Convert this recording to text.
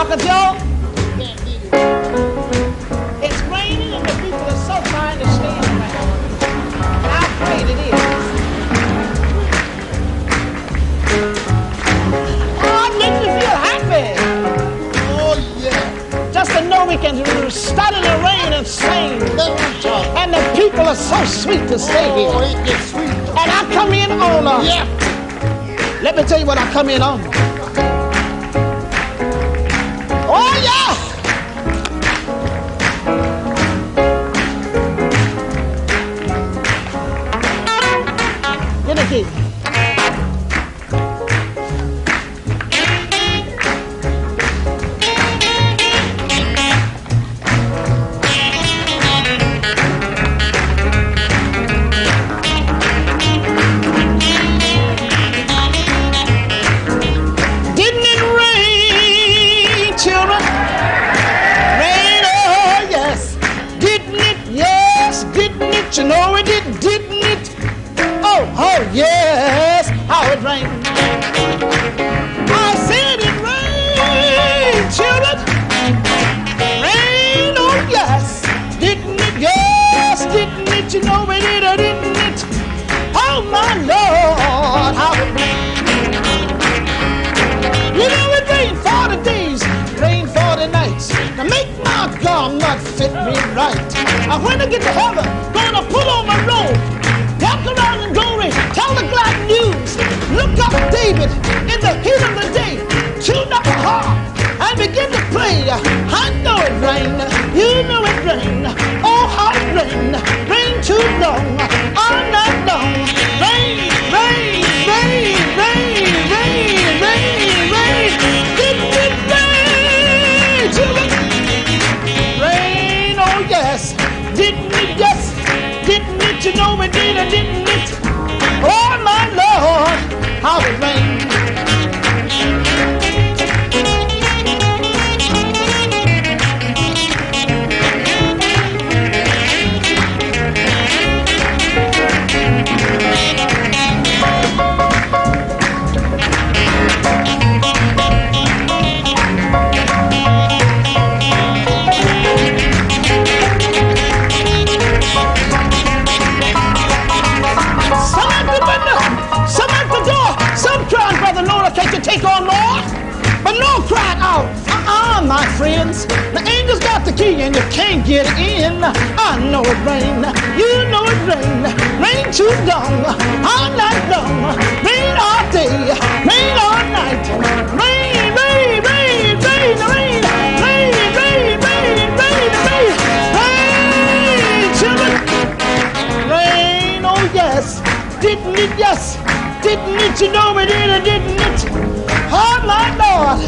Uncle Joe, it's raining and the people are so trying to stand around. And how great it is. Oh, it makes me feel happy. Oh, yeah. Just to know we can stand in the rain and sing. And the people are so sweet to stay here. Oh, ain't that sweet? And I come in on Yeah. Let me tell you what I come in on. Oh, yeah! Get a key. You know it didn't it? Oh, yes, how it rained. I said it rained, children. Rain, oh, yes, didn't it? Yes, didn't it? You know it did or didn't it? Oh, my Lord, how it rained. You know it rained 40 days, rained 40 nights to make my garment fit me right. When I get to heaven, gonna put on my robe, walk around in glory, tell the glad news. Look up David in the heat of the day, tune up a harp and begin to play. I know it rained, you know it rained. Oh, how it rained, rain too long, all night long. Rain, rain, rain, rain, rain, rain, rain. Didn't it rain, children? Rain, oh yes. Didn't it, yes, didn't it, you know it did or didn't it? Oh my Lord, how it rained. Can't you take on more? But no cried out, my friends. The angel's got the key and you can't get in. I know it rained, you know it rained. Rain too long, all night long. Rain all day, rain all night. Rain, rain, rain, rain, rain, rain, rain, rain, rain, rain, rain, children. Rain, oh yes, didn't it, yes. Didn't it, you know it did or didn't it? Oh my Lord,